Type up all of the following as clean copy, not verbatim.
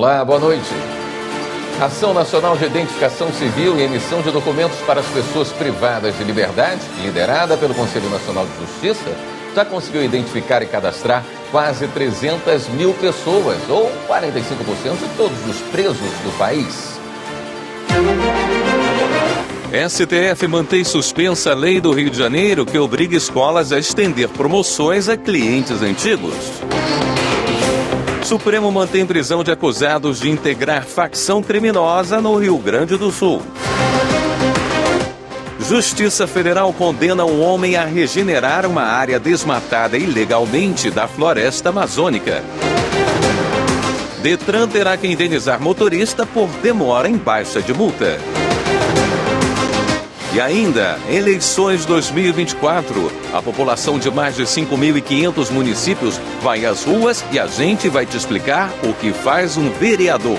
Olá, boa noite. Ação Nacional de Identificação Civil e Emissão de Documentos para as Pessoas Privadas de Liberdade, liderada pelo Conselho Nacional de Justiça, já conseguiu identificar e cadastrar quase 300 mil pessoas, ou 45% de todos os presos do país. STF mantém suspensa a lei do Rio de Janeiro que obriga escolas a estender promoções a clientes antigos. Supremo mantém prisão de acusados de integrar facção criminosa no Rio Grande do Sul. Justiça Federal condena um homem a regenerar uma área desmatada ilegalmente da floresta amazônica. Detran terá que indenizar motorista por demora em baixa de multa. E ainda, eleições 2024. A população de mais de 5.500 municípios vai às ruas e a gente vai te explicar o que faz um vereador.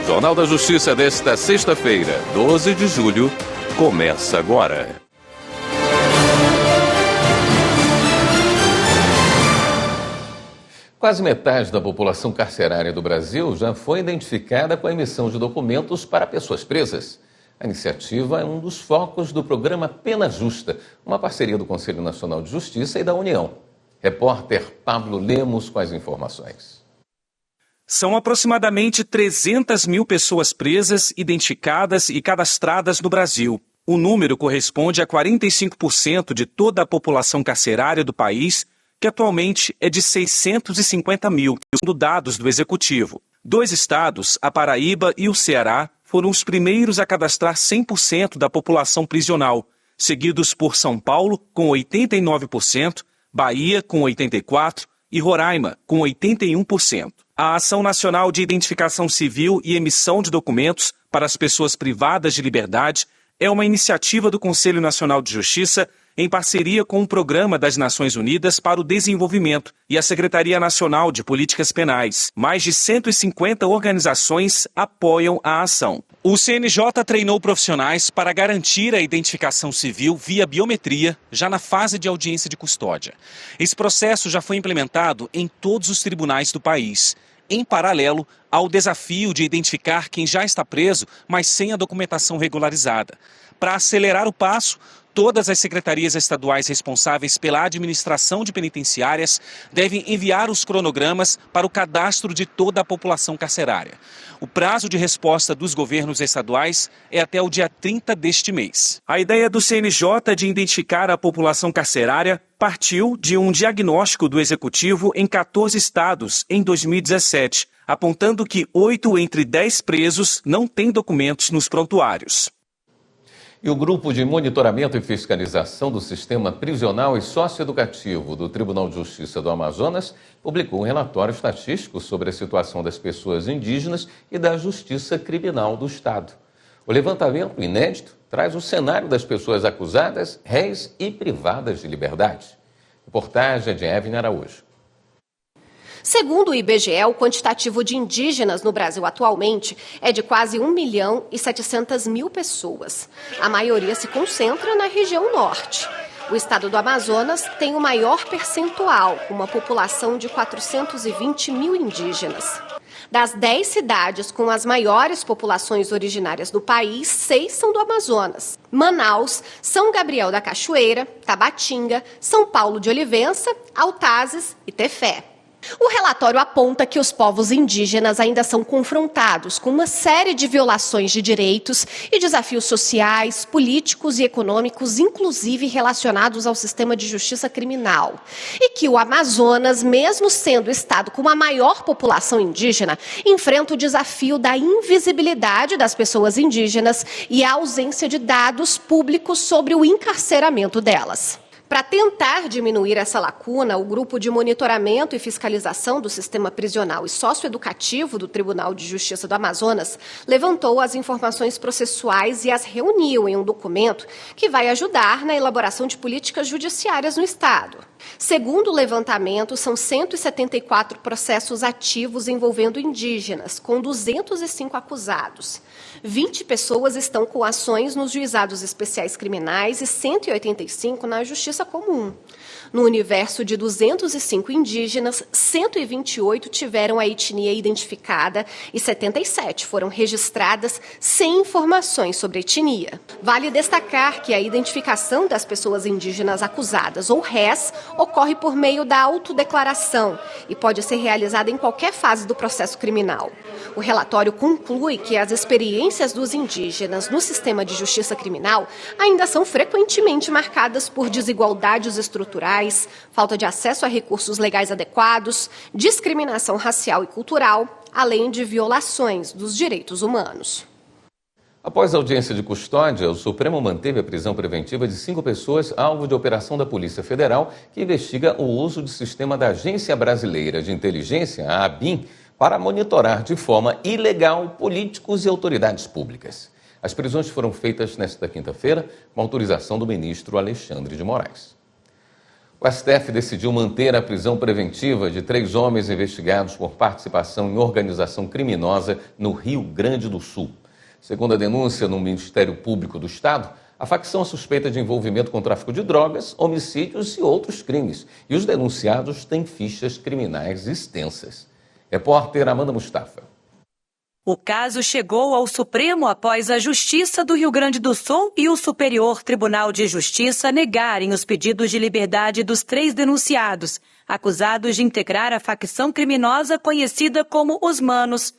Jornal da Justiça desta sexta-feira, 12 de julho, começa agora. Quase metade da população carcerária do Brasil já foi identificada com a emissão de documentos para pessoas presas. A iniciativa é um dos focos do programa Pena Justa, uma parceria do Conselho Nacional de Justiça e da União. Repórter Pablo Lemos com as informações. São aproximadamente 300 mil pessoas presas, identificadas e cadastradas no Brasil. O número corresponde a 45% de toda a população carcerária do país, que atualmente é de 650 mil, segundo dados do Executivo. 2 estados, a Paraíba e o Ceará, foram os primeiros a cadastrar 100% da população prisional, seguidos por São Paulo, com 89%, Bahia, com 84% e Roraima, com 81%. A Ação Nacional de Identificação Civil e Emissão de Documentos para as Pessoas Privadas de Liberdade é uma iniciativa do Conselho Nacional de Justiça em parceria com o Programa das Nações Unidas para o Desenvolvimento e a Secretaria Nacional de Políticas Penais. Mais de 150 organizações apoiam a ação. O CNJ treinou profissionais para garantir a identificação civil via biometria já na fase de audiência de custódia. Esse processo já foi implementado em todos os tribunais do país, em paralelo ao desafio de identificar quem já está preso, mas sem a documentação regularizada. Para acelerar o passo, todas as secretarias estaduais responsáveis pela administração de penitenciárias devem enviar os cronogramas para o cadastro de toda a população carcerária. O prazo de resposta dos governos estaduais é até o dia 30 deste mês. A ideia do CNJ de identificar a população carcerária partiu de um diagnóstico do Executivo em 14 estados em 2017, apontando que 8 entre 10 presos não têm documentos nos prontuários. E o Grupo de Monitoramento e Fiscalização do Sistema Prisional e Socioeducativo do Tribunal de Justiça do Amazonas publicou um relatório estatístico sobre a situação das pessoas indígenas e da justiça criminal do Estado. O levantamento inédito traz o cenário das pessoas acusadas, réis e privadas de liberdade. Reportagem de Evelyn Araújo. Segundo o IBGE, o quantitativo de indígenas no Brasil atualmente é de quase 1.700.000 pessoas. A maioria se concentra na região norte. O estado do Amazonas tem o maior percentual, com uma população de 420 mil indígenas. Das 10 cidades com as maiores populações originárias do país, 6 são do Amazonas: Manaus, São Gabriel da Cachoeira, Tabatinga, São Paulo de Olivença, Altazes e Tefé. O relatório aponta que os povos indígenas ainda são confrontados com uma série de violações de direitos e desafios sociais, políticos e econômicos, inclusive relacionados ao sistema de justiça criminal. E que o Amazonas, mesmo sendo o estado com a maior população indígena, enfrenta o desafio da invisibilidade das pessoas indígenas e a ausência de dados públicos sobre o encarceramento delas. Para tentar diminuir essa lacuna, o Grupo de Monitoramento e Fiscalização do Sistema Prisional e Socioeducativo do Tribunal de Justiça do Amazonas levantou as informações processuais e as reuniu em um documento que vai ajudar na elaboração de políticas judiciárias no Estado. Segundo o levantamento, são 174 processos ativos envolvendo indígenas, com 205 acusados. 20 pessoas estão com ações nos juizados especiais criminais e 185 na Justiça Comum. No universo de 205 indígenas, 128 tiveram a etnia identificada e 77 foram registradas sem informações sobre etnia. Vale destacar que a identificação das pessoas indígenas acusadas ou réis ocorre por meio da autodeclaração e pode ser realizada em qualquer fase do processo criminal. O relatório conclui que as experiências dos indígenas no sistema de justiça criminal ainda são frequentemente marcadas por desigualdades estruturais, falta de acesso a recursos legais adequados, discriminação racial e cultural, além de violações dos direitos humanos. Após a audiência de custódia, o Supremo manteve a prisão preventiva de 5 pessoas alvo de operação da Polícia Federal, que investiga o uso do sistema da Agência Brasileira de Inteligência, a ABIN, para monitorar de forma ilegal políticos e autoridades públicas. As prisões foram feitas nesta quinta-feira, com autorização do ministro Alexandre de Moraes. O STF decidiu manter a prisão preventiva de 3 homens investigados por participação em organização criminosa no Rio Grande do Sul. Segundo a denúncia no Ministério Público do Estado, a facção é suspeita de envolvimento com tráfico de drogas, homicídios e outros crimes. E os denunciados têm fichas criminais extensas. Repórter Amanda Mustafa. O caso chegou ao Supremo após a Justiça do Rio Grande do Sul e o Superior Tribunal de Justiça negarem os pedidos de liberdade dos 3 denunciados, acusados de integrar a facção criminosa conhecida como Os Manos.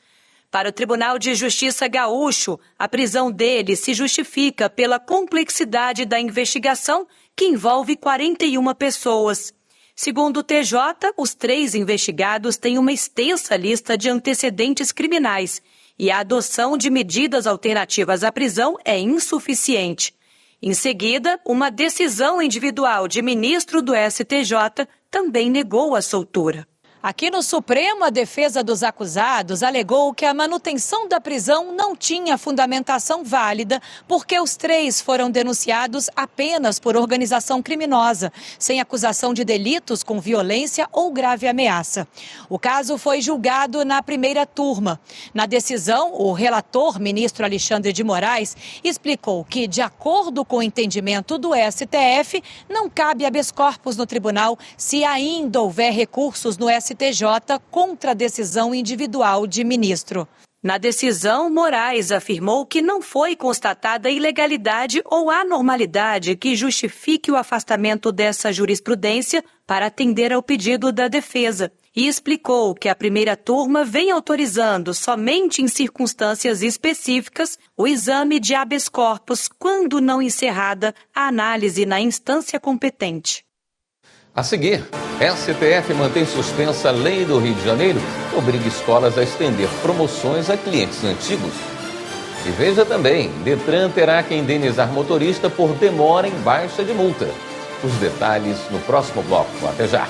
Para o Tribunal de Justiça gaúcho, a prisão deles se justifica pela complexidade da investigação, que envolve 41 pessoas. Segundo o TJ, os 3 investigados têm uma extensa lista de antecedentes criminais e a adoção de medidas alternativas à prisão é insuficiente. Em seguida, uma decisão individual de ministro do STJ também negou a soltura. Aqui no Supremo, a defesa dos acusados alegou que a manutenção da prisão não tinha fundamentação válida porque os 3 foram denunciados apenas por organização criminosa, sem acusação de delitos com violência ou grave ameaça. O caso foi julgado na primeira turma. Na decisão, o relator, ministro Alexandre de Moraes, explicou que, de acordo com o entendimento do STF, não cabe habeas corpus no tribunal se ainda houver recursos no STJ contra a decisão individual de ministro. Na decisão, Moraes afirmou que não foi constatada ilegalidade ou anormalidade que justifique o afastamento dessa jurisprudência para atender ao pedido da defesa. E explicou que a primeira turma vem autorizando somente em circunstâncias específicas o exame de habeas corpus quando não encerrada a análise na instância competente. A seguir, STF mantém suspensa a lei do Rio de Janeiro que obriga escolas a estender promoções a clientes antigos. E veja também, Detran terá que indenizar motorista por demora em baixa de multa. Os detalhes no próximo bloco. Até já!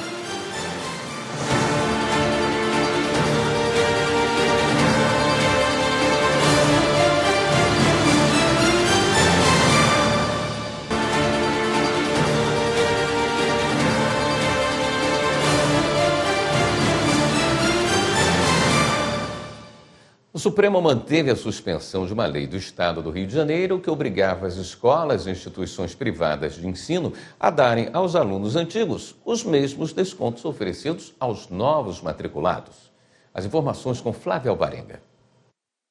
O Supremo manteve a suspensão de uma lei do Estado do Rio de Janeiro que obrigava as escolas e instituições privadas de ensino a darem aos alunos antigos os mesmos descontos oferecidos aos novos matriculados. As informações com Flávia Alvarenga.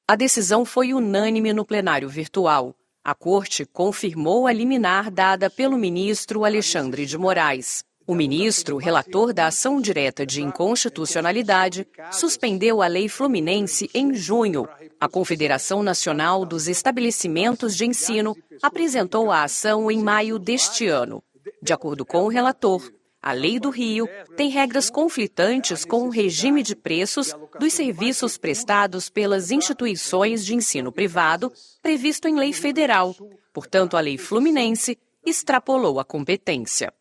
A decisão foi unânime no plenário virtual. A Corte confirmou a liminar dada pelo ministro Alexandre de Moraes. O ministro, relator da ação direta de inconstitucionalidade, suspendeu a lei fluminense em junho. A Confederação Nacional dos Estabelecimentos de Ensino apresentou a ação em maio deste ano. De acordo com o relator, a Lei do Rio tem regras conflitantes com o regime de preços dos serviços prestados pelas instituições de ensino privado, previsto em lei federal. Portanto, a lei fluminense extrapolou a competência.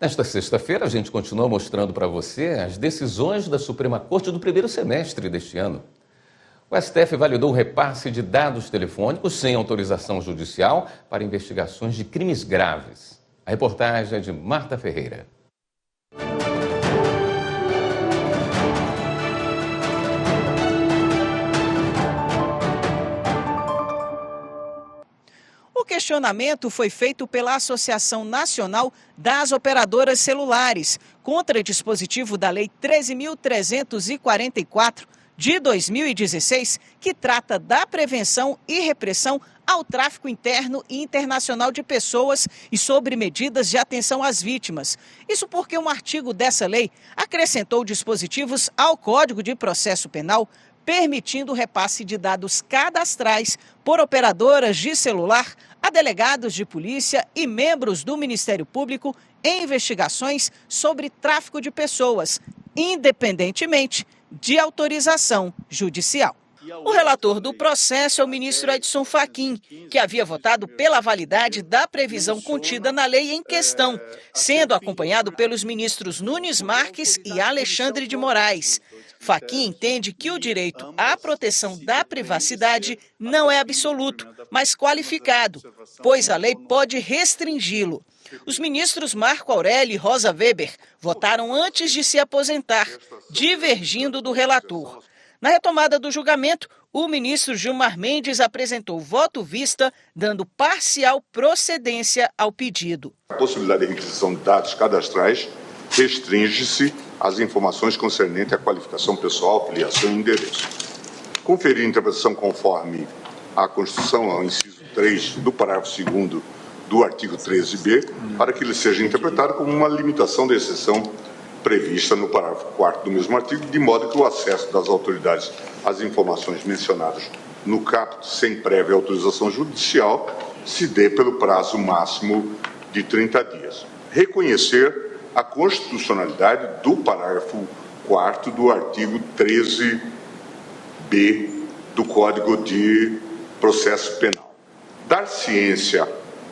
Nesta sexta-feira, a gente continua mostrando para você as decisões da Suprema Corte do primeiro semestre deste ano. O STF validou o repasse de dados telefônicos sem autorização judicial para investigações de crimes graves. A reportagem é de Marta Ferreira. O O questionamento foi feito pela Associação Nacional das Operadoras Celulares contra dispositivo da Lei 13.344 de 2016, que trata da prevenção e repressão ao tráfico interno e internacional de pessoas e sobre medidas de atenção às vítimas. Isso porque um artigo dessa lei acrescentou dispositivos ao Código de Processo Penal, permitindo o repasse de dados cadastrais por operadoras de celular a delegados de polícia e membros do Ministério Público em investigações sobre tráfico de pessoas, independentemente de autorização judicial. O relator do processo é o ministro Edson Fachin, que havia votado pela validade da previsão contida na lei em questão, sendo acompanhado pelos ministros Nunes Marques e Alexandre de Moraes. Fachin entende que o direito à proteção da privacidade não é absoluto, mas qualificado, pois a lei pode restringi-lo. Os ministros Marco Aurélio e Rosa Weber votaram antes de se aposentar, divergindo do relator. Na retomada do julgamento, o ministro Gilmar Mendes apresentou voto vista, dando parcial procedência ao pedido. A possibilidade de requisição de dados cadastrais restringe-se às informações concernentes à qualificação pessoal, filiação e endereço. Conferir interpretação conforme a Constituição, ao inciso 3 do parágrafo 2º do artigo 13b, para que ele seja interpretado como uma limitação da exceção prevista no parágrafo 4º do mesmo artigo, de modo que o acesso das autoridades às informações mencionadas no caput sem prévia autorização judicial se dê pelo prazo máximo de 30 dias. Reconhecer a constitucionalidade do parágrafo 4º do artigo 13b do Código de Processo Penal. Dar ciência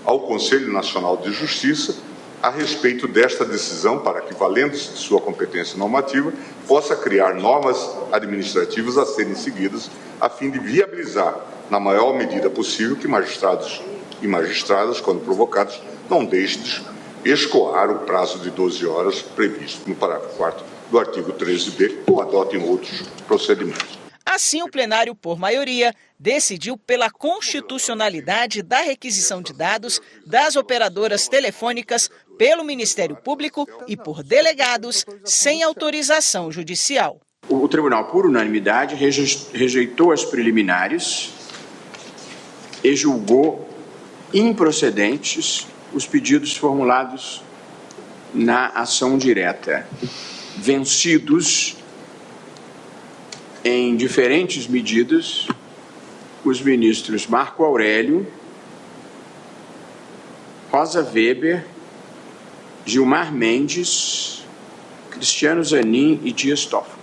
ao Conselho Nacional de Justiça a respeito desta decisão, para que, valendo-se de sua competência normativa, possa criar normas administrativas a serem seguidas, a fim de viabilizar, na maior medida possível, que magistrados e magistradas, quando provocados, não deixem de escoar o prazo de 12 horas previsto no parágrafo 4º do artigo 13b ou adotem outros procedimentos. Assim, o plenário, por maioria, decidiu pela constitucionalidade da requisição de dados das operadoras telefônicas pelo Ministério Público e por delegados sem autorização judicial. O tribunal, por unanimidade, rejeitou as preliminares e julgou improcedentes os pedidos formulados na ação direta, vencidos em diferentes medidas os ministros Marco Aurélio, Rosa Weber, Gilmar Mendes, Cristiano Zanin e Dias Toffoli.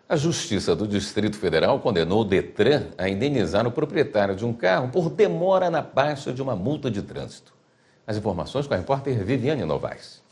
A Justiça do Distrito Federal condenou o Detran a indenizar o proprietário de um carro por demora na baixa de uma multa de trânsito. As informações com a repórter Viviane Novaes.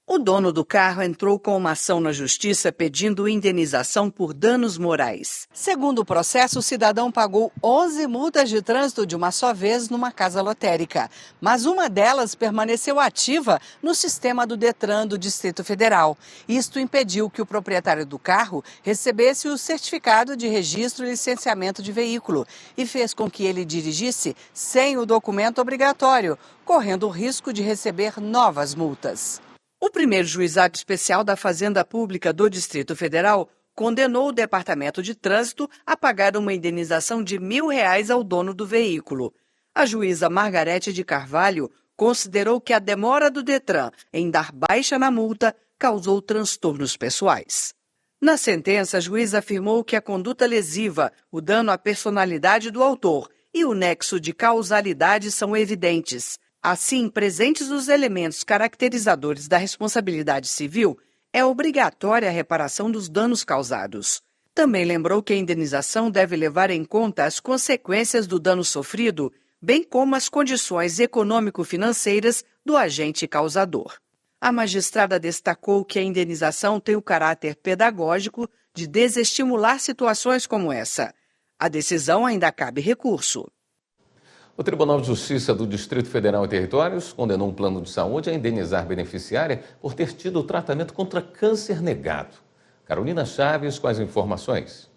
O dono do carro entrou com uma ação na justiça pedindo indenização por danos morais. Segundo o processo, o cidadão pagou 11 multas de trânsito de uma só vez numa casa lotérica, mas uma delas permaneceu ativa no sistema do Detran do Distrito Federal. Isto impediu que o proprietário do carro recebesse o certificado de registro e licenciamento de veículo e fez com que ele dirigisse sem o documento obrigatório, correndo o risco de receber novas multas. O primeiro juizado especial da Fazenda Pública do Distrito Federal condenou o Departamento de Trânsito a pagar uma indenização de R$1.000 ao dono do veículo. A juíza Margarete de Carvalho considerou que a demora do Detran em dar baixa na multa causou transtornos pessoais. Na sentença, a juíza afirmou que a conduta lesiva, o dano à personalidade do autor e o nexo de causalidade são evidentes. Assim, presentes os elementos caracterizadores da responsabilidade civil, é obrigatória a reparação dos danos causados. Também lembrou que a indenização deve levar em conta as consequências do dano sofrido, bem como as condições econômico-financeiras do agente causador. A magistrada destacou que a indenização tem o caráter pedagógico de desestimular situações como essa. A decisão ainda cabe recurso. O Tribunal de Justiça do Distrito Federal e Territórios condenou um plano de saúde a indenizar beneficiária por ter tido o tratamento contra câncer negado. Carolina Chaves com as informações.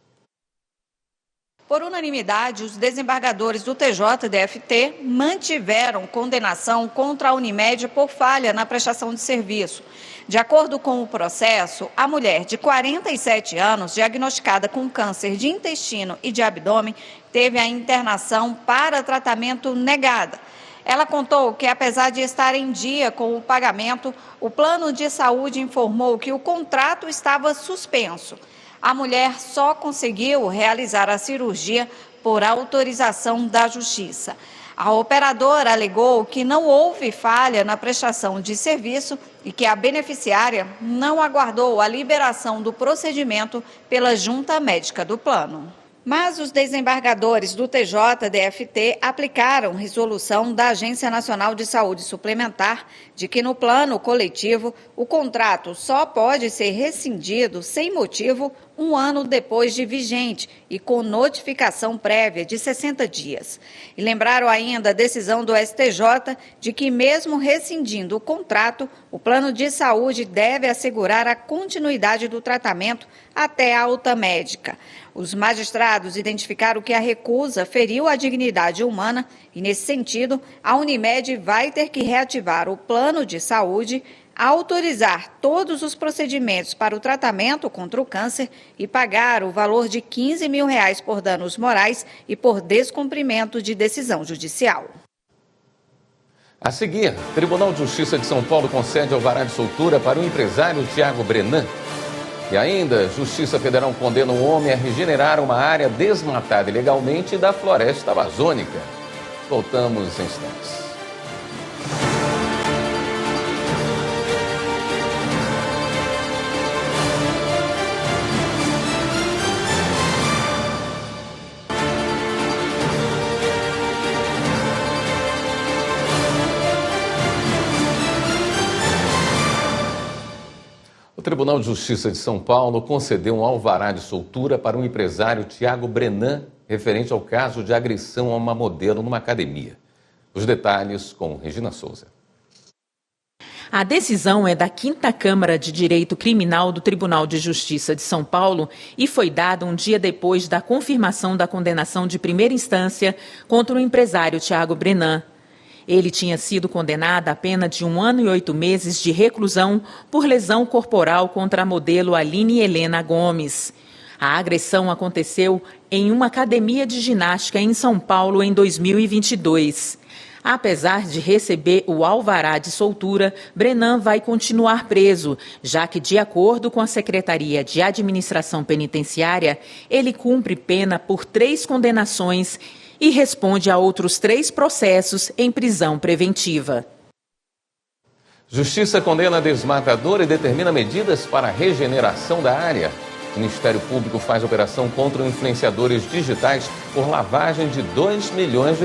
Por unanimidade, os desembargadores do TJDFT mantiveram condenação contra a Unimed por falha na prestação de serviço. De acordo com o processo, a mulher de 47 anos, diagnosticada com câncer de intestino e de abdômen, teve a internação para tratamento negada. Ela contou que, apesar de estar em dia com o pagamento, o plano de saúde informou que o contrato estava suspenso. A mulher só conseguiu realizar a cirurgia por autorização da Justiça. A operadora alegou que não houve falha na prestação de serviço e que a beneficiária não aguardou a liberação do procedimento pela junta médica do plano. Mas os desembargadores do TJDFT aplicaram resolução da Agência Nacional de Saúde Suplementar de que no plano coletivo o contrato só pode ser rescindido sem motivo 1 ano depois de vigente e com notificação prévia de 60 dias. E lembraram ainda a decisão do STJ de que, mesmo rescindindo o contrato, o plano de saúde deve assegurar a continuidade do tratamento até a alta médica. Os magistrados identificaram que a recusa feriu a dignidade humana e, nesse sentido, a Unimed vai ter que reativar o plano de saúde, autorizar todos os procedimentos para o tratamento contra o câncer e pagar o valor de R$15 mil por danos morais e por descumprimento de decisão judicial. A seguir, o Tribunal de Justiça de São Paulo concede alvará de soltura para o empresário Tiago Brenan. E ainda, Justiça Federal condena um homem a regenerar uma área desmatada ilegalmente da floresta amazônica. Voltamos em instantes. O Tribunal de Justiça de São Paulo concedeu um alvará de soltura para o empresário Tiago Brenan, referente ao caso de agressão a uma modelo numa academia. Os detalhes com Regina Souza. A decisão é da 5ª Câmara de Direito Criminal do Tribunal de Justiça de São Paulo e foi dada um dia depois da confirmação da condenação de primeira instância contra o empresário Tiago Brenan. Ele tinha sido condenado a pena de 1 ano e 8 meses de reclusão por lesão corporal contra a modelo Aline Helena Gomes. A agressão aconteceu em uma academia de ginástica em São Paulo em 2022. Apesar de receber o alvará de soltura, Brenan vai continuar preso, já que, de acordo com a Secretaria de Administração Penitenciária, ele cumpre pena por 3 condenações e responde a outros 3 processos em prisão preventiva. Justiça condena desmatador e determina medidas para a regeneração da área. O Ministério Público faz operação contra influenciadores digitais por lavagem de R$2 milhões.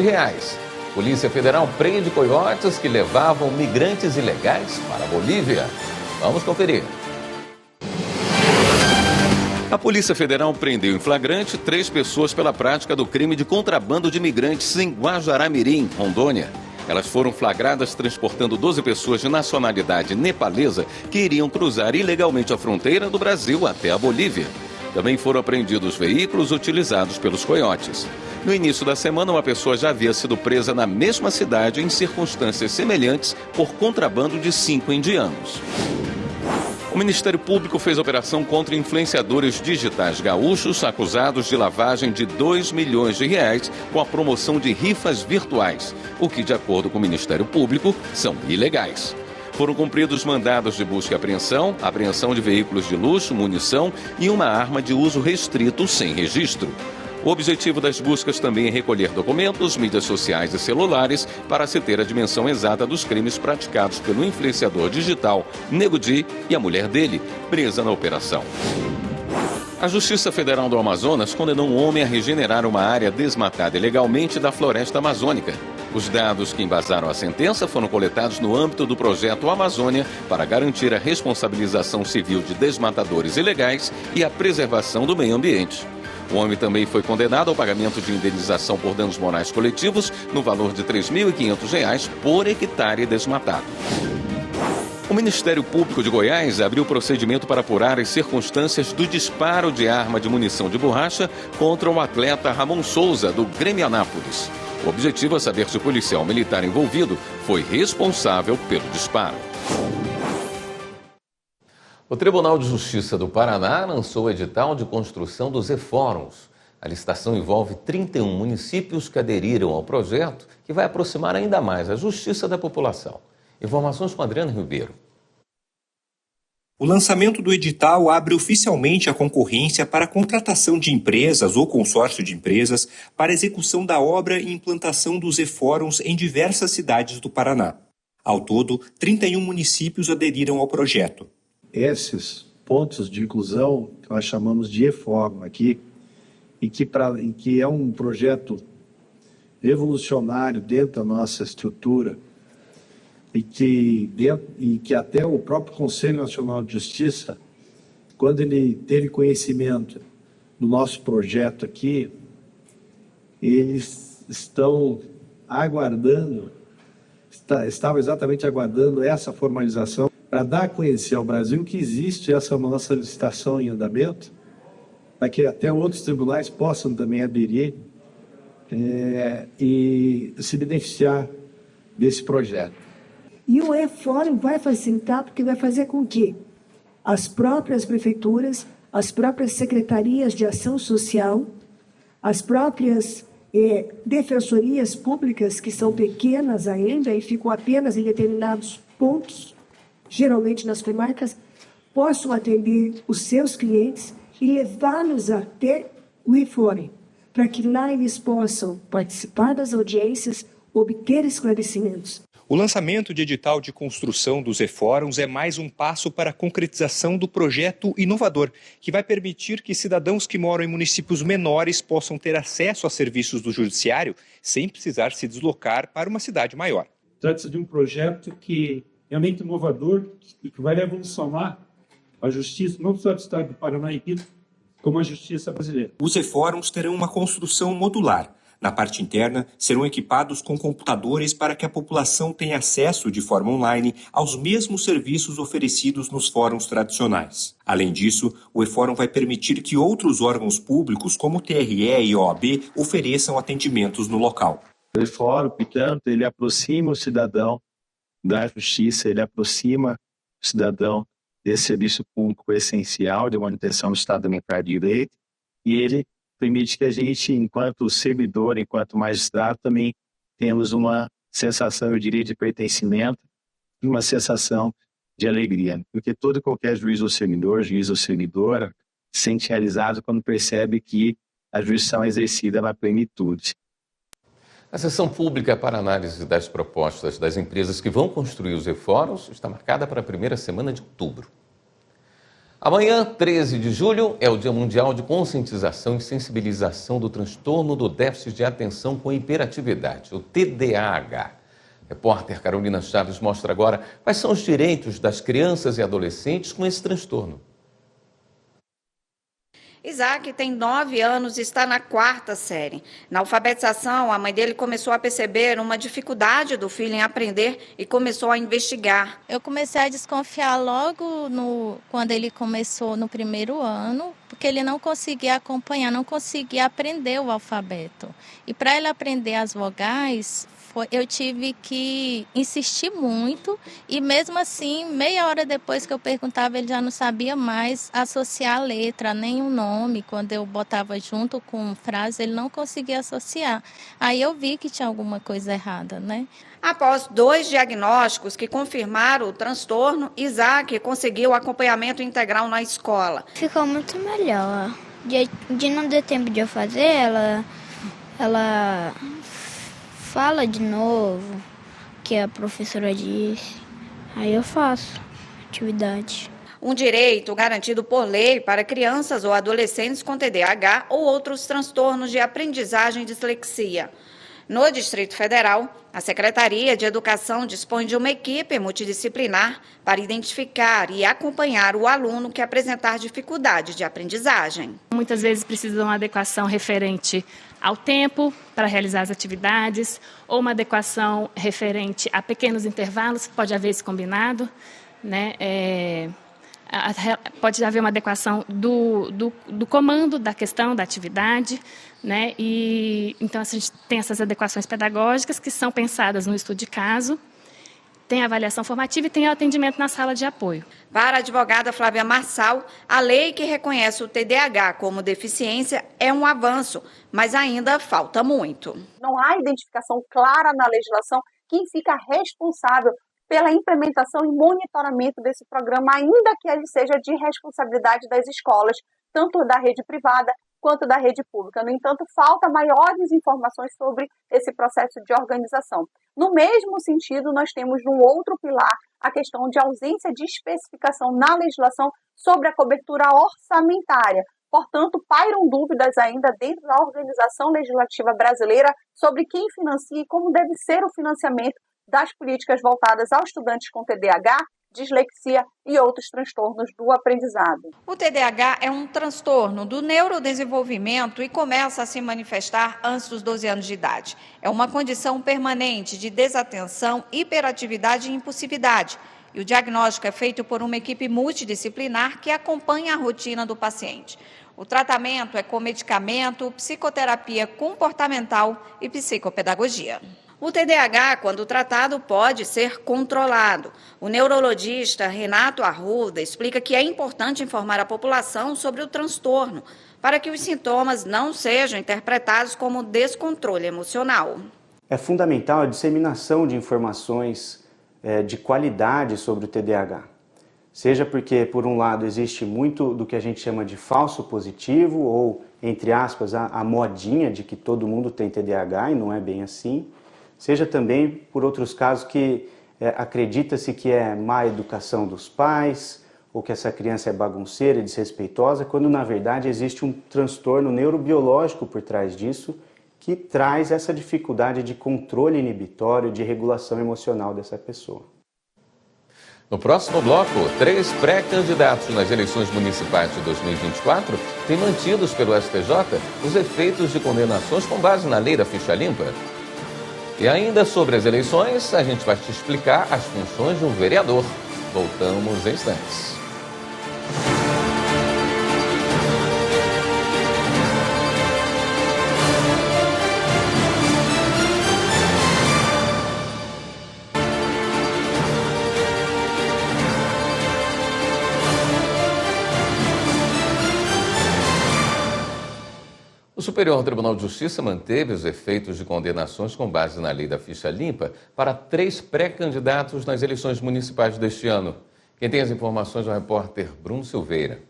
Polícia Federal prende coiotes que levavam migrantes ilegais para a Bolívia. Vamos conferir. A Polícia Federal prendeu em flagrante 3 pessoas pela prática do crime de contrabando de imigrantes em Guajará-Mirim, Rondônia. Elas foram flagradas transportando 12 pessoas de nacionalidade nepalesa que iriam cruzar ilegalmente a fronteira do Brasil até a Bolívia. Também foram apreendidos veículos utilizados pelos coiotes. No início da semana, uma pessoa já havia sido presa na mesma cidade em circunstâncias semelhantes por contrabando de 5 indianos. O Ministério Público fez operação contra influenciadores digitais gaúchos acusados de lavagem de R$2 milhões com a promoção de rifas virtuais, o que, de acordo com o Ministério Público, são ilegais. Foram cumpridos mandados de busca e apreensão de veículos de luxo, munição e uma arma de uso restrito sem registro. O objetivo das buscas também é recolher documentos, mídias sociais e celulares para se ter a dimensão exata dos crimes praticados pelo influenciador digital Nego Di e a mulher dele, presa na operação. A Justiça Federal do Amazonas condenou um homem a regenerar uma área desmatada ilegalmente da floresta amazônica. Os dados que embasaram a sentença foram coletados no âmbito do projeto Amazônia para garantir a responsabilização civil de desmatadores ilegais e a preservação do meio ambiente. O homem também foi condenado ao pagamento de indenização por danos morais coletivos no valor de R$3.500 por hectare desmatado. O Ministério Público de Goiás abriu procedimento para apurar as circunstâncias do disparo de arma de munição de borracha contra o atleta Ramon Souza, do Grêmio Anápolis. O objetivo é saber se o policial militar envolvido foi responsável pelo disparo. O Tribunal de Justiça do Paraná lançou o edital de construção dos e-fóruns. A licitação envolve 31 municípios que aderiram ao projeto, que vai aproximar ainda mais a justiça da população. Informações com Adriano Ribeiro. O lançamento do edital abre oficialmente a concorrência para a contratação de empresas ou consórcio de empresas para a execução da obra e implantação dos e-fóruns em diversas cidades do Paraná. Ao todo, 31 municípios aderiram ao projeto. Esses pontos de inclusão, que nós chamamos de e-fórum aqui, e que é um projeto revolucionário dentro da nossa estrutura, e que até o próprio Conselho Nacional de Justiça, quando ele teve conhecimento do nosso projeto aqui, eles estavam exatamente aguardando essa formalização para dar a conhecer ao Brasil que existe essa nossa licitação em andamento, para que até outros tribunais possam também aderir e se beneficiar desse projeto. E o e-fórum vai facilitar, porque vai fazer com que as próprias prefeituras, as próprias secretarias de ação social, as próprias defensorias públicas, que são pequenas ainda e ficam apenas em determinados pontos, geralmente nas comarcas, possam atender os seus clientes e levá-los até o e-fórum, para que lá eles possam participar das audiências, obter esclarecimentos. O lançamento de edital de construção dos e-fóruns é mais um passo para a concretização do projeto inovador, que vai permitir que cidadãos que moram em municípios menores possam ter acesso a serviços do judiciário sem precisar se deslocar para uma cidade maior. Trata-se de um projeto que é realmente inovador e que vai revolucionar a justiça, não só do estado do Paraná, como a justiça brasileira. Os e-fóruns terão uma construção modular. Na parte interna, serão equipados com computadores para que a população tenha acesso de forma online aos mesmos serviços oferecidos nos fóruns tradicionais. Além disso, o e-fórum vai permitir que outros órgãos públicos, como o TRE e OAB, ofereçam atendimentos no local. O e-fórum, portanto, ele aproxima o cidadão da justiça, ele aproxima o cidadão desse serviço público essencial de manutenção do Estado Democrático de Direito, e ele permite que a gente, enquanto servidor, enquanto magistrado, também temos uma sensação, eu diria, de pertencimento e uma sensação de alegria. Porque todo e qualquer juiz ou servidora, se sente realizado quando percebe que a jurisdição é exercida na plenitude. A sessão pública para análise das propostas das empresas que vão construir os e-fóruns está marcada para a primeira semana de outubro. Amanhã, 13 de julho, é o Dia Mundial de Conscientização e Sensibilização do Transtorno do Déficit de Atenção com Hiperatividade, o TDAH. Repórter Carolina Chaves mostra agora quais são os direitos das crianças e adolescentes com esse transtorno. Isaac tem 9 anos e está na 4ª série. Na alfabetização, a mãe dele começou a perceber uma dificuldade do filho em aprender e começou a investigar. Eu comecei a desconfiar logo quando ele começou no 1º ano, porque ele não conseguia acompanhar, não conseguia aprender o alfabeto. E para ele aprender as vogais, eu tive que insistir muito e mesmo assim, meia hora depois que eu perguntava, ele já não sabia mais associar a letra, nem o nome. Quando eu botava junto com frase, ele não conseguia associar. Aí eu vi que tinha alguma coisa errada, né? Após 2 diagnósticos que confirmaram o transtorno, Isaac conseguiu acompanhamento integral na escola. Ficou muito melhor. De não ter tempo de eu fazer, ela fala de novo o que a professora disse, aí eu faço atividade. Um direito garantido por lei para crianças ou adolescentes com TDAH ou outros transtornos de aprendizagem e dislexia. No Distrito Federal, a Secretaria de Educação dispõe de uma equipe multidisciplinar para identificar e acompanhar o aluno que apresentar dificuldade de aprendizagem. Muitas vezes precisa de uma adequação referente ao tempo para realizar as atividades, ou uma adequação referente a pequenos intervalos, pode haver esse combinado. né? Pode haver uma adequação do comando da questão, da atividade, né? E então a gente tem essas adequações pedagógicas que são pensadas no estudo de caso, tem a avaliação formativa e tem o atendimento na sala de apoio. Para a advogada Flávia Marçal, a lei que reconhece o TDAH como deficiência é um avanço, mas ainda falta muito. Não há identificação clara na legislação quem fica responsável pela implementação e monitoramento desse programa, ainda que ele seja de responsabilidade das escolas, tanto da rede privada quanto da rede pública. No entanto, falta maiores informações sobre esse processo de organização. No mesmo sentido, nós temos num outro pilar a questão de ausência de especificação na legislação sobre a cobertura orçamentária. Portanto, pairam dúvidas ainda dentro da organização legislativa brasileira sobre quem financia e como deve ser o financiamento das políticas voltadas aos estudantes com TDAH, dislexia e outros transtornos do aprendizado. O TDAH é um transtorno do neurodesenvolvimento e começa a se manifestar antes dos 12 anos de idade. É uma condição permanente de desatenção, hiperatividade e impulsividade. E o diagnóstico é feito por uma equipe multidisciplinar que acompanha a rotina do paciente. O tratamento é com medicamento, psicoterapia comportamental e psicopedagogia. O TDAH, quando tratado, pode ser controlado. O neurologista Renato Arruda explica que é importante informar a população sobre o transtorno, para que os sintomas não sejam interpretados como descontrole emocional. É fundamental a disseminação de informações de qualidade sobre o TDAH. Seja porque, por um lado, existe muito do que a gente chama de falso positivo, ou, entre aspas, a modinha de que todo mundo tem TDAH, e não é bem assim. Seja também por outros casos que acredita-se que é má educação dos pais, ou que essa criança é bagunceira e desrespeitosa, quando na verdade existe um transtorno neurobiológico por trás disso, que traz essa dificuldade de controle inibitório, de regulação emocional dessa pessoa. No próximo bloco, 3 pré-candidatos nas eleições municipais de 2024 têm mantidos pelo STJ os efeitos de condenações com base na lei da ficha limpa. E ainda sobre as eleições, a gente vai te explicar as funções de um vereador. Voltamos em instantes. O Superior Tribunal de Justiça manteve os efeitos de condenações com base na lei da ficha limpa para 3 pré-candidatos nas eleições municipais deste ano. Quem tem as informações é o repórter Bruno Silveira.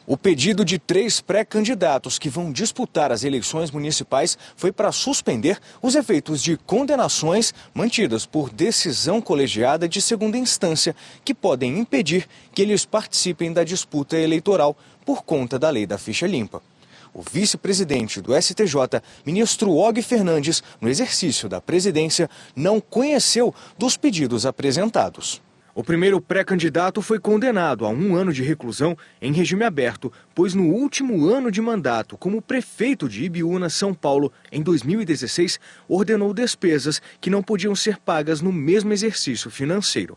O pedido de 3 pré-candidatos que vão disputar as eleições municipais foi para suspender os efeitos de condenações mantidas por decisão colegiada de segunda instância, que podem impedir que eles participem da disputa eleitoral por conta da lei da ficha limpa. O vice-presidente do STJ, ministro Og Fernandes, no exercício da presidência, não conheceu dos pedidos apresentados. O primeiro pré-candidato foi condenado a 1 ano de reclusão em regime aberto, pois no último ano de mandato como prefeito de Ibiúna, São Paulo, em 2016, ordenou despesas que não podiam ser pagas no mesmo exercício financeiro.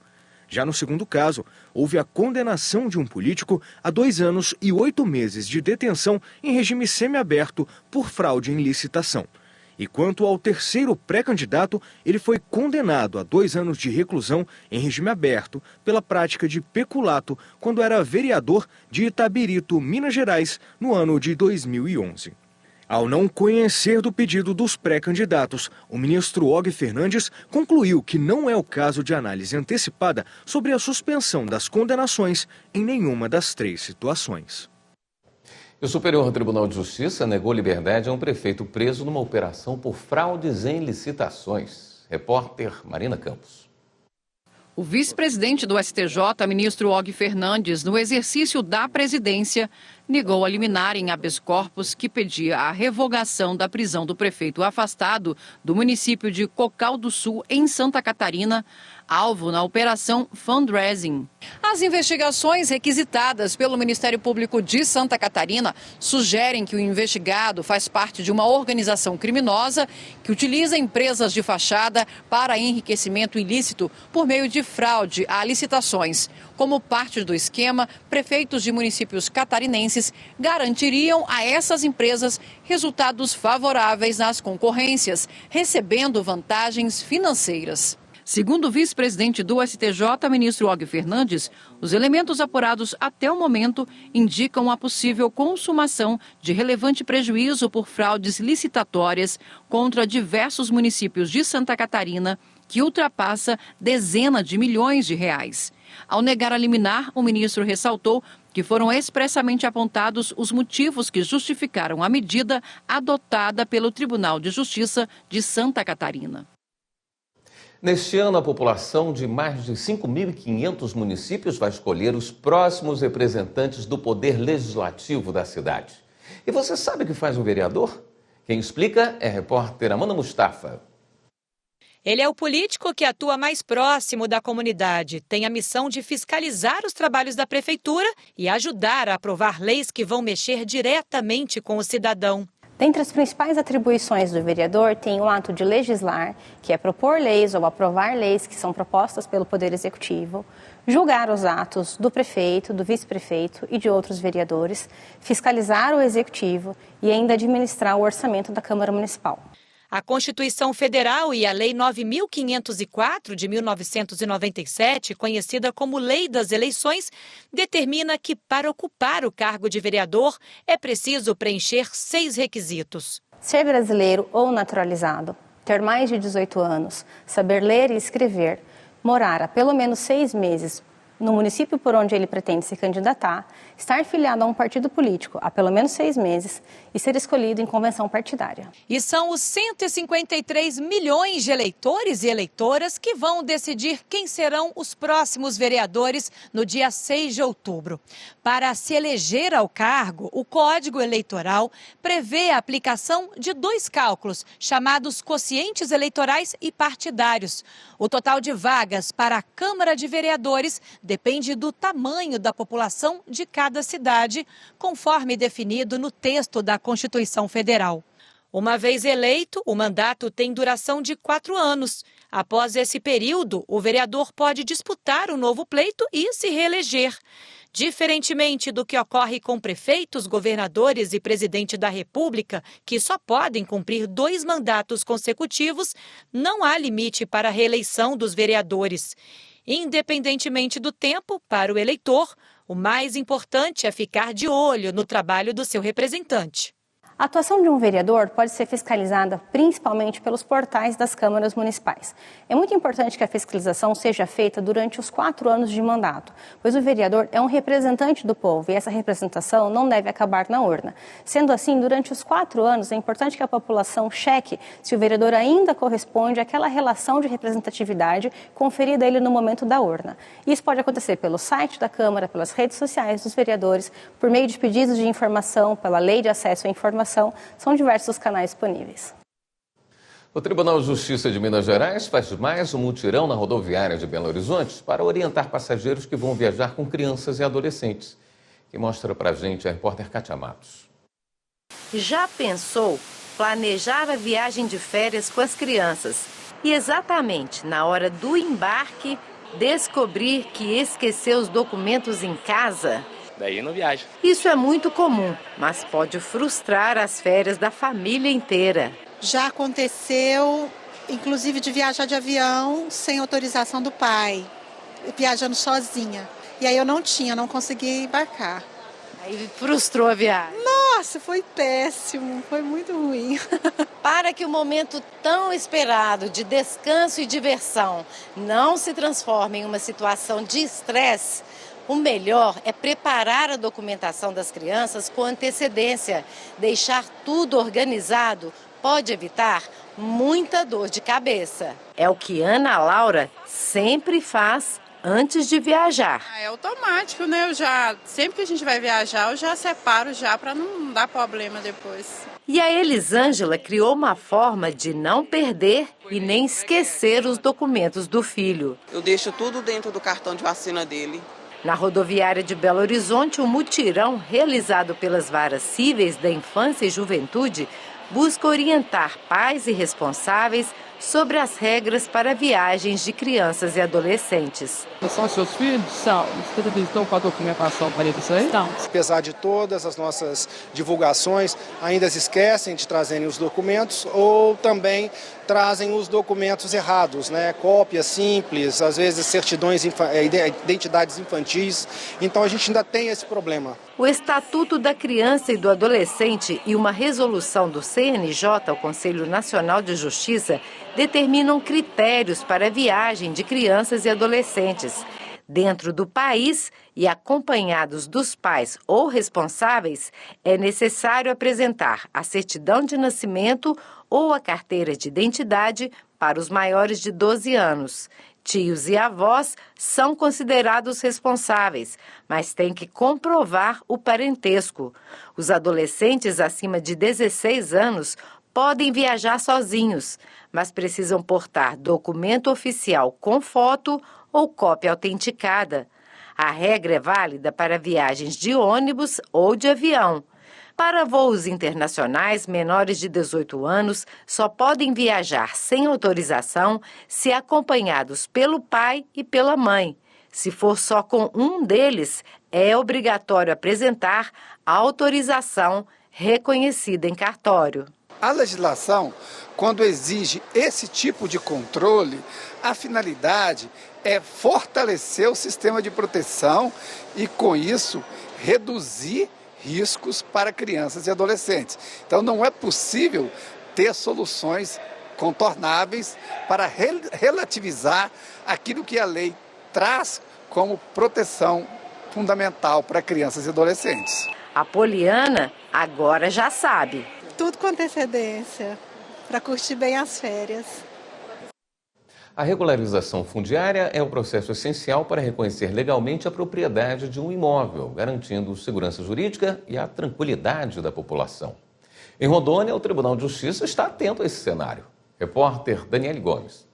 Já no segundo caso, houve a condenação de um político a 2 anos e 8 meses de detenção em regime semiaberto por fraude em licitação. E quanto ao terceiro pré-candidato, ele foi condenado a 2 anos de reclusão em regime aberto pela prática de peculato quando era vereador de Itabirito, Minas Gerais, no ano de 2011. Ao não conhecer do pedido dos pré-candidatos, o ministro Og Fernandes concluiu que não é o caso de análise antecipada sobre a suspensão das condenações em nenhuma das 3 situações. O Superior Tribunal de Justiça negou liberdade a um prefeito preso numa operação por fraudes em licitações. Repórter Marina Campos. O vice-presidente do STJ, ministro Og Fernandes, no exercício da presidência, negou a liminar em habeas corpus que pedia a revogação da prisão do prefeito afastado do município de Cocal do Sul, em Santa Catarina, alvo na operação Fundraising. As investigações requisitadas pelo Ministério Público de Santa Catarina sugerem que o investigado faz parte de uma organização criminosa que utiliza empresas de fachada para enriquecimento ilícito por meio de fraude a licitações. Como parte do esquema, prefeitos de municípios catarinenses garantiriam a essas empresas resultados favoráveis nas concorrências, recebendo vantagens financeiras. Segundo o vice-presidente do STJ, ministro Og Fernandes, os elementos apurados até o momento indicam a possível consumação de relevante prejuízo por fraudes licitatórias contra diversos municípios de Santa Catarina, que ultrapassa dezenas de milhões de reais. Ao negar a liminar, o ministro ressaltou que foram expressamente apontados os motivos que justificaram a medida adotada pelo Tribunal de Justiça de Santa Catarina. Neste ano, a população de mais de 5.500 municípios vai escolher os próximos representantes do poder legislativo da cidade. E você sabe o que faz um vereador? Quem explica é a repórter Amanda Mustafa. Ele é o político que atua mais próximo da comunidade, tem a missão de fiscalizar os trabalhos da prefeitura e ajudar a aprovar leis que vão mexer diretamente com o cidadão. Dentre as principais atribuições do vereador tem o ato de legislar, que é propor leis ou aprovar leis que são propostas pelo Poder Executivo, julgar os atos do prefeito, do vice-prefeito e de outros vereadores, fiscalizar o Executivo e ainda administrar o orçamento da Câmara Municipal. A Constituição Federal e a Lei 9.504 de 1997, conhecida como Lei das Eleições, determina que para ocupar o cargo de vereador é preciso preencher 6 requisitos. Ser brasileiro ou naturalizado, ter mais de 18 anos, saber ler e escrever, morar há pelo menos 6 meses no município por onde ele pretende se candidatar, estar filiado a um partido político há pelo menos 6 meses e ser escolhido em convenção partidária. E são os 153 milhões de eleitores e eleitoras que vão decidir quem serão os próximos vereadores no dia 6 de outubro. Para se eleger ao cargo, o Código Eleitoral prevê a aplicação de 2 cálculos, chamados quocientes eleitorais e partidários. O total de vagas para a Câmara de Vereadores depende do tamanho da população de cada cidade, conforme definido no texto da Constituição Federal. Uma vez eleito, o mandato tem duração de 4 anos. Após esse período, o vereador pode disputar um novo pleito e se reeleger. Diferentemente do que ocorre com prefeitos, governadores e presidente da República, que só podem cumprir 2 mandatos consecutivos, não há limite para a reeleição dos vereadores. Independentemente do tempo, para o eleitor, o mais importante é ficar de olho no trabalho do seu representante. A atuação de um vereador pode ser fiscalizada principalmente pelos portais das câmaras municipais. É muito importante que a fiscalização seja feita durante os 4 anos de mandato, pois o vereador é um representante do povo e essa representação não deve acabar na urna. Sendo assim, durante os 4 anos é importante que a população cheque se o vereador ainda corresponde àquela relação de representatividade conferida a ele no momento da urna. Isso pode acontecer pelo site da Câmara, pelas redes sociais dos vereadores, por meio de pedidos de informação, pela Lei de Acesso à Informação. São diversos canais disponíveis. O Tribunal de Justiça de Minas Gerais faz mais um mutirão na rodoviária de Belo Horizonte para orientar passageiros que vão viajar com crianças e adolescentes. Quem mostra pra gente é a repórter Kátia Matos. Já pensou planejar a viagem de férias com as crianças e exatamente na hora do embarque descobrir que esqueceu os documentos em casa? Daí não viaja. Isso é muito comum, mas pode frustrar as férias da família inteira. Já aconteceu, inclusive, de viajar de avião sem autorização do pai, viajando sozinha. E aí eu não consegui embarcar. Aí frustrou a viagem. Nossa, foi péssimo, foi muito ruim. Para que o momento tão esperado de descanso e diversão não se transforme em uma situação de estresse, o melhor é preparar a documentação das crianças com antecedência. Deixar tudo organizado pode evitar muita dor de cabeça. É o que Ana Laura sempre faz antes de viajar. É automático, né? Sempre que a gente vai viajar, eu já separo já para não dar problema depois. E a Elisângela criou uma forma de não perder e nem esquecer os documentos do filho. Eu deixo tudo dentro do cartão de vacina dele. Na rodoviária de Belo Horizonte, um mutirão realizado pelas varas cíveis da infância e juventude busca orientar pais e responsáveis sobre as regras para viagens de crianças e adolescentes. São seus filhos? São. Você estão com a documentação para isso aí? Estão. Apesar de todas as nossas divulgações, ainda esquecem de trazerem os documentos ou também trazem os documentos errados, né? Cópias simples, às vezes certidões, identidades infantis. Então a gente ainda tem esse problema. O Estatuto da Criança e do Adolescente e uma resolução do CNJ, o Conselho Nacional de Justiça, determinam critérios para a viagem de crianças e adolescentes. Dentro do país e acompanhados dos pais ou responsáveis, é necessário apresentar a certidão de nascimento ou a carteira de identidade para os maiores de 12 anos. Tios e avós são considerados responsáveis, mas têm que comprovar o parentesco. Os adolescentes acima de 16 anos podem viajar sozinhos, mas precisam portar documento oficial com foto ou cópia autenticada. A regra é válida para viagens de ônibus ou de avião. Para voos internacionais, menores de 18 anos só podem viajar sem autorização se acompanhados pelo pai e pela mãe. Se for só com um deles, é obrigatório apresentar a autorização reconhecida em cartório. A legislação, quando exige esse tipo de controle, a finalidade é fortalecer o sistema de proteção e, com isso, reduzir riscos para crianças e adolescentes. Então, não é possível ter soluções contornáveis para relativizar aquilo que a lei traz como proteção fundamental para crianças e adolescentes. A Poliana agora já sabe. Tudo com antecedência, para curtir bem as férias. A regularização fundiária é o processo essencial para reconhecer legalmente a propriedade de um imóvel, garantindo segurança jurídica e a tranquilidade da população. Em Rondônia, o Tribunal de Justiça está atento a esse cenário. Repórter Daniele Gomes.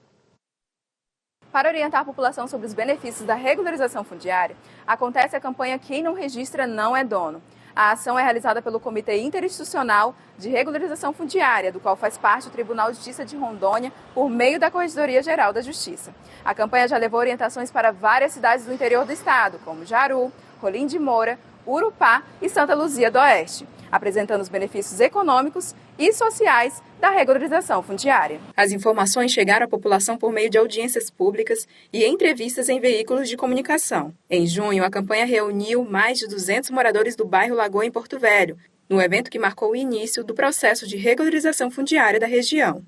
Para orientar a população sobre os benefícios da regularização fundiária, acontece a campanha Quem Não Registra Não é Dono. A ação é realizada pelo Comitê Interinstitucional de Regularização Fundiária, do qual faz parte o Tribunal de Justiça de Rondônia, por meio da Corregedoria Geral da Justiça. A campanha já levou orientações para várias cidades do interior do estado, como Jaru, Rolim de Moura, Urupá e Santa Luzia do Oeste, apresentando os benefícios econômicos e sociais da regularização fundiária. As informações chegaram à população por meio de audiências públicas e entrevistas em veículos de comunicação. Em junho, a campanha reuniu mais de 200 moradores do bairro Lagoa, em Porto Velho, no evento que marcou o início do processo de regularização fundiária da região.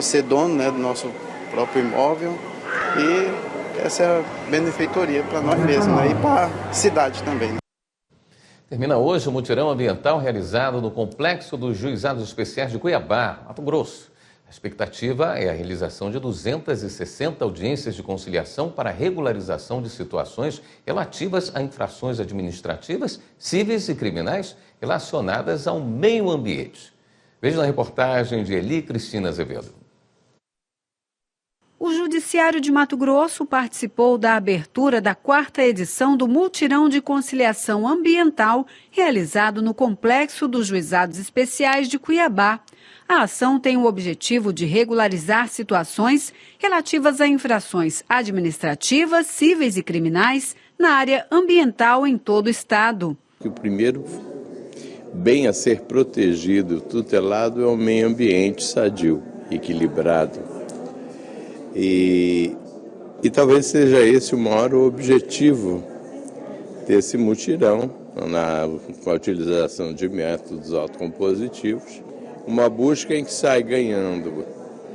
Ser dono, né, do nosso próprio imóvel, e essa é a benefeitoria para nós mesmos, né, e para a cidade também. Termina hoje o mutirão ambiental realizado no Complexo dos Juizados Especiais de Cuiabá, Mato Grosso. A expectativa é a realização de 260 audiências de conciliação para regularização de situações relativas a infrações administrativas, cíveis e criminais relacionadas ao meio ambiente. Veja na reportagem de Eli Cristina Azevedo. O Judiciário de Mato Grosso participou da abertura da 4ª edição do Mutirão de Conciliação Ambiental, realizado no Complexo dos Juizados Especiais de Cuiabá. A ação tem o objetivo de regularizar situações relativas a infrações administrativas, cíveis e criminais na área ambiental em todo o estado. O primeiro bem a ser protegido, tutelado, é o meio ambiente sadio, equilibrado. E talvez seja esse o maior objetivo desse mutirão, com a utilização de métodos autocompositivos, uma busca em que sai ganhando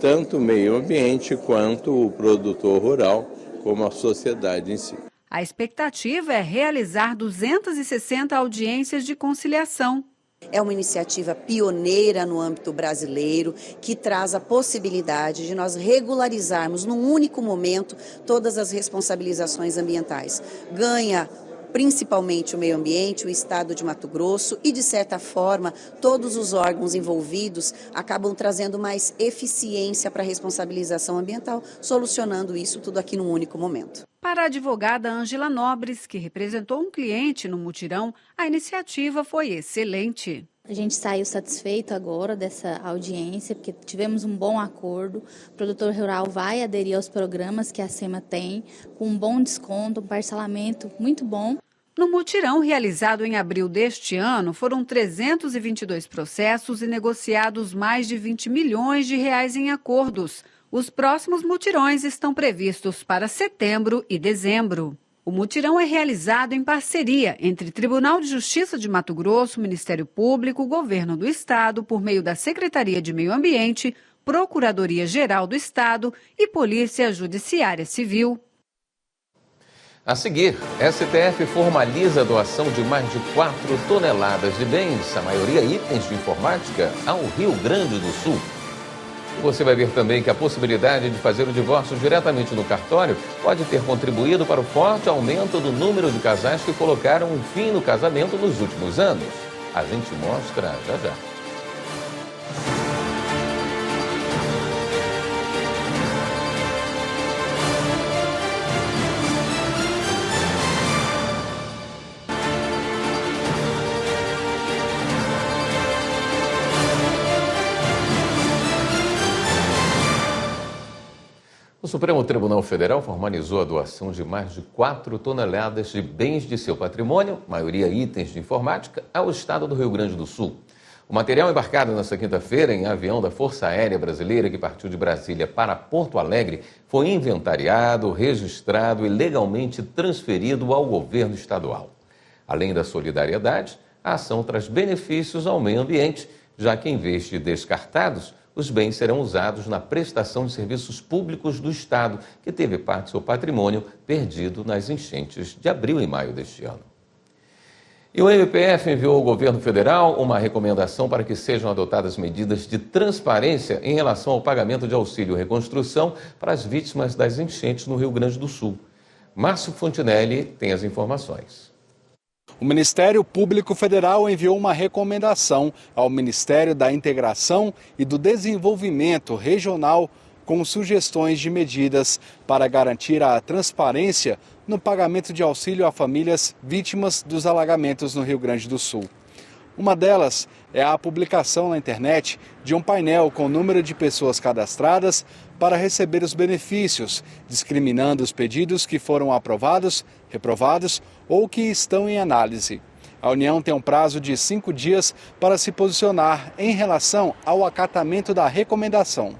tanto o meio ambiente quanto o produtor rural, como a sociedade em si. A expectativa é realizar 260 audiências de conciliação. É uma iniciativa pioneira no âmbito brasileiro, que traz a possibilidade de nós regularizarmos num único momento todas as responsabilizações ambientais. Ganha principalmente o meio ambiente, o estado de Mato Grosso e, de certa forma, todos os órgãos envolvidos acabam trazendo mais eficiência para a responsabilização ambiental, solucionando isso tudo aqui num único momento. Para a advogada Ângela Nobres, que representou um cliente no mutirão, a iniciativa foi excelente. A gente saiu satisfeito agora dessa audiência, porque tivemos um bom acordo. O produtor rural vai aderir aos programas que a SEMA tem, com um bom desconto, um parcelamento muito bom. No mutirão realizado em abril deste ano, foram 322 processos e negociados mais de 20 milhões de reais em acordos. Os próximos mutirões estão previstos para setembro e dezembro. O mutirão é realizado em parceria entre Tribunal de Justiça de Mato Grosso, Ministério Público, Governo do Estado, por meio da Secretaria de Meio Ambiente, Procuradoria-Geral do Estado e Polícia Judiciária Civil. A seguir, STF formaliza a doação de mais de 4 toneladas de bens, a maioria itens de informática, ao Rio Grande do Sul. Você vai ver também que a possibilidade de fazer o divórcio diretamente no cartório pode ter contribuído para o forte aumento do número de casais que colocaram um fim no casamento nos últimos anos. A gente mostra já já. O Supremo Tribunal Federal formalizou a doação de mais de 4 toneladas de bens de seu patrimônio, maioria itens de informática, ao estado do Rio Grande do Sul. O material embarcado nesta quinta-feira em avião da Força Aérea Brasileira, que partiu de Brasília para Porto Alegre, foi inventariado, registrado e legalmente transferido ao governo estadual. Além da solidariedade, a ação traz benefícios ao meio ambiente, já que, em vez de descartados, os bens serão usados na prestação de serviços públicos do Estado, que teve parte do seu patrimônio perdido nas enchentes de abril e maio deste ano. E o MPF enviou ao governo federal uma recomendação para que sejam adotadas medidas de transparência em relação ao pagamento de auxílio reconstrução para as vítimas das enchentes no Rio Grande do Sul. Márcio Fontinelli tem as informações. O Ministério Público Federal enviou uma recomendação ao Ministério da Integração e do Desenvolvimento Regional com sugestões de medidas para garantir a transparência no pagamento de auxílio a famílias vítimas dos alagamentos no Rio Grande do Sul. Uma delas é a publicação na internet de um painel com o número de pessoas cadastradas para receber os benefícios, discriminando os pedidos que foram aprovados, reprovados ou que estão em análise. A União tem um prazo de 5 dias para se posicionar em relação ao acatamento da recomendação.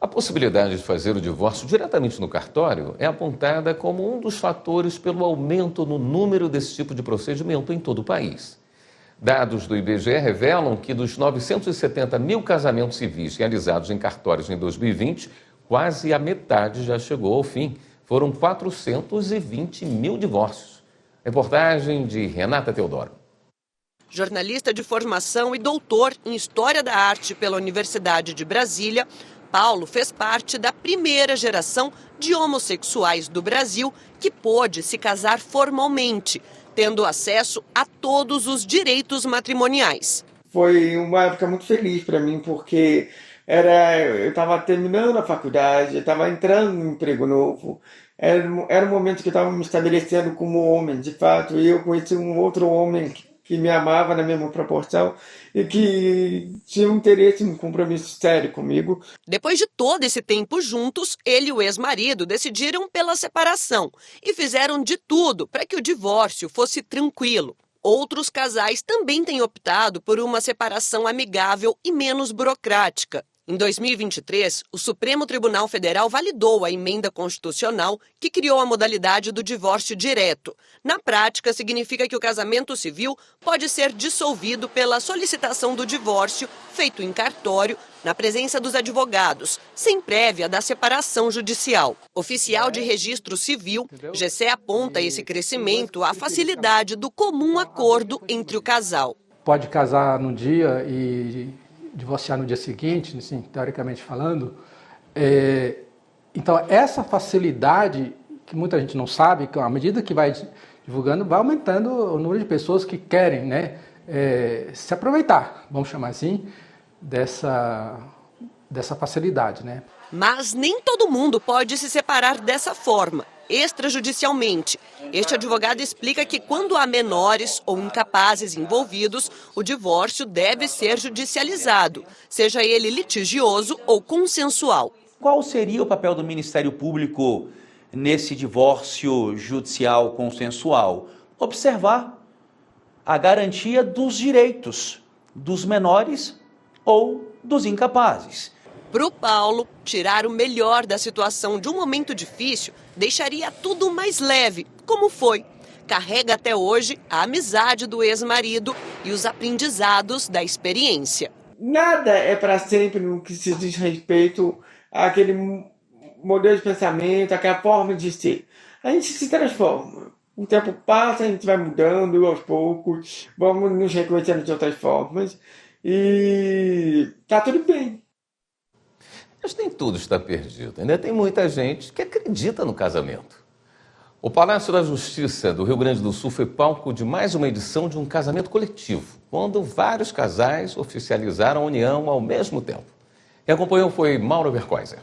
A possibilidade de fazer o divórcio diretamente no cartório é apontada como um dos fatores pelo aumento no número desse tipo de procedimento em todo o país. Dados do IBGE revelam que dos 970 mil casamentos civis realizados em cartórios em 2020, quase a metade já chegou ao fim. Foram 420 mil divórcios. Reportagem de Renata Teodoro. Jornalista de formação e doutor em História da Arte pela Universidade de Brasília, Paulo fez parte da primeira geração de homossexuais do Brasil que pôde se casar formalmente, tendo acesso a todos os direitos matrimoniais. Foi uma época muito feliz para mim, porque eu estava terminando a faculdade, eu estava entrando em um emprego novo, era um momento que eu estava me estabelecendo como homem, de fato, e eu conheci um outro homem que me amava na mesma proporção e que tinha um interesse, um compromisso sério comigo. Depois de todo esse tempo juntos, ele e o ex-marido decidiram pela separação e fizeram de tudo para que o divórcio fosse tranquilo. Outros casais também têm optado por uma separação amigável e menos burocrática. Em 2023, o Supremo Tribunal Federal validou a emenda constitucional que criou a modalidade do divórcio direto. Na prática, significa que o casamento civil pode ser dissolvido pela solicitação do divórcio, feito em cartório, na presença dos advogados, sem prévia da separação judicial. Oficial de Registro Civil, Gessé aponta esse crescimento à facilidade do comum acordo entre o casal. pode casar num dia e divorciar no dia seguinte, assim, teoricamente falando. Então, essa facilidade, que muita gente não sabe, que à medida que vai divulgando, vai aumentando o número de pessoas que querem, né, se aproveitar, vamos chamar assim, dessa facilidade, né? Mas nem todo mundo pode se separar dessa forma, extrajudicialmente. Este advogado explica que quando há menores ou incapazes envolvidos, o divórcio deve ser judicializado, seja ele litigioso ou consensual. Qual seria o papel do Ministério Público nesse divórcio judicial consensual? Observar a garantia dos direitos dos menores ou dos incapazes. Para o Paulo, tirar o melhor da situação de um momento difícil deixaria tudo mais leve, como foi. Carrega até hoje a amizade do ex-marido e os aprendizados da experiência. Nada é para sempre no que se diz respeito àquele modelo de pensamento, àquela forma de ser. A gente se transforma. O tempo passa, a gente vai mudando aos poucos, vamos nos reconhecendo de outras formas e tá tudo bem. Mas nem tudo está perdido. Ainda tem muita gente que acredita no casamento. O Palácio da Justiça do Rio Grande do Sul foi palco de mais uma edição de um casamento coletivo, quando vários casais oficializaram a união ao mesmo tempo. Quem acompanhou foi Mauro Vercoiser.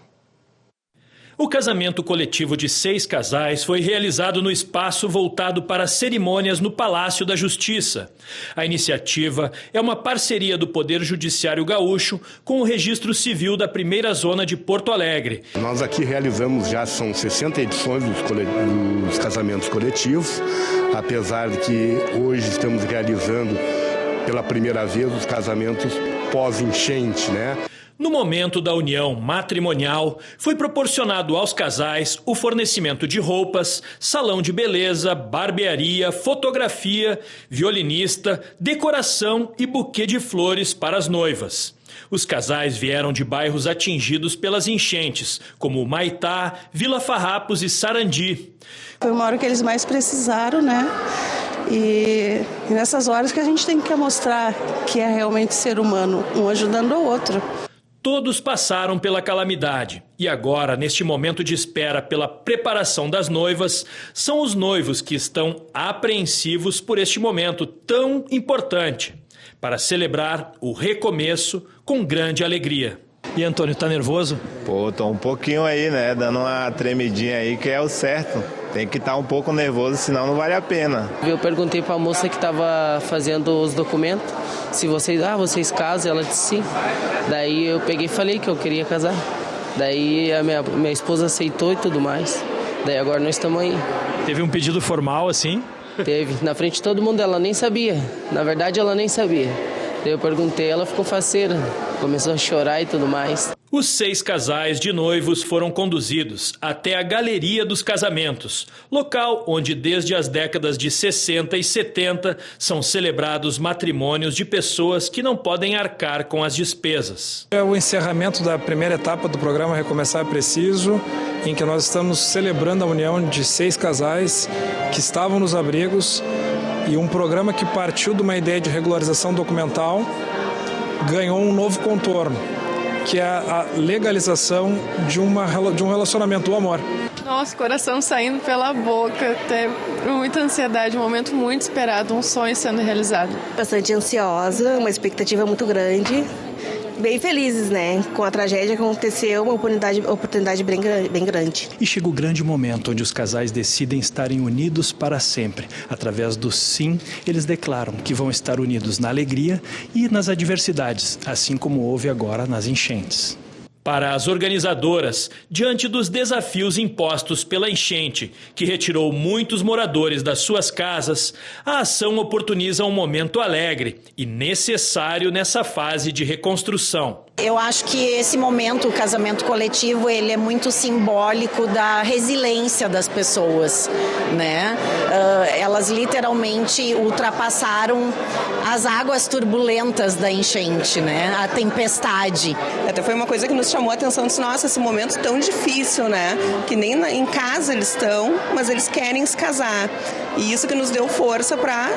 O casamento coletivo de 6 casais foi realizado no espaço voltado para cerimônias no Palácio da Justiça. A iniciativa é uma parceria do Poder Judiciário Gaúcho com o Registro Civil da Primeira Zona de Porto Alegre. Nós aqui realizamos já, são 60 edições dos casamentos coletivos, apesar de que hoje estamos realizando pela primeira vez os casamentos pós-enchente, né? No momento da união matrimonial, foi proporcionado aos casais o fornecimento de roupas, salão de beleza, barbearia, fotografia, violinista, decoração e buquê de flores para as noivas. Os casais vieram de bairros atingidos pelas enchentes, como Maitá, Vila Farrapos e Sarandi. Foi uma hora que eles mais precisaram, né? E nessas horas que a gente tem que mostrar que é realmente ser humano, um ajudando o outro. Todos passaram pela calamidade e agora, neste momento de espera pela preparação das noivas, são os noivos que estão apreensivos por este momento tão importante para celebrar o recomeço com grande alegria. E Antônio, tá nervoso? Pô, tô um pouquinho aí, né? Dando uma tremidinha aí que é o certo. Tem que estar um pouco nervoso, senão não vale a pena. Eu perguntei para a moça que estava fazendo os documentos se vocês casam, ela disse sim. Daí eu peguei e falei que eu queria casar. Daí a minha esposa aceitou e tudo mais. Daí agora nós estamos aí. Teve um pedido formal assim? Teve. Na frente de todo mundo, ela nem sabia. Na verdade, ela nem sabia. Daí eu perguntei, ela ficou faceira. Começou a chorar e tudo mais. Os 6 casais de noivos foram conduzidos até a Galeria dos Casamentos, local onde desde as décadas de 60 e 70 são celebrados matrimônios de pessoas que não podem arcar com as despesas. É o encerramento da primeira etapa do programa Recomeçar é Preciso, em que nós estamos celebrando a união de 6 casais que estavam nos abrigos e um programa que partiu de uma ideia de regularização documental ganhou um novo contorno, que é a legalização de um relacionamento, do amor. Nossa, coração saindo pela boca, até muita ansiedade, um momento muito esperado, um sonho sendo realizado. Bastante ansiosa, uma expectativa muito grande, bem felizes, né? Com a tragédia que aconteceu, uma oportunidade bem grande. E chega o grande momento onde os casais decidem estarem unidos para sempre. Através do sim, eles declaram que vão estar unidos na alegria e nas adversidades, assim como houve agora nas enchentes. Para as organizadoras, diante dos desafios impostos pela enchente, que retirou muitos moradores das suas casas, a ação oportuniza um momento alegre e necessário nessa fase de reconstrução. Eu acho que esse momento, o casamento coletivo, ele é muito simbólico da resiliência das pessoas, né? Elas literalmente ultrapassaram as águas turbulentas da enchente, né? A tempestade. Até foi uma coisa que nos chamou a atenção, disse, nossa, esse momento tão difícil, né? Que nem em casa eles estão, mas eles querem se casar. E isso que nos deu força para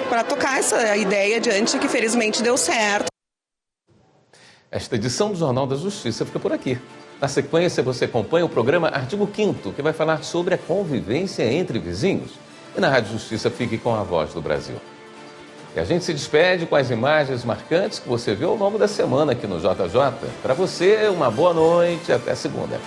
para tocar essa ideia adiante, que felizmente deu certo. Esta edição do Jornal da Justiça fica por aqui. Na sequência, você acompanha o programa Artigo 5º, que vai falar sobre a convivência entre vizinhos. E na Rádio Justiça, fique com a Voz do Brasil. E a gente se despede com as imagens marcantes que você viu ao longo da semana aqui no JJ. Para você, uma boa noite e até segunda.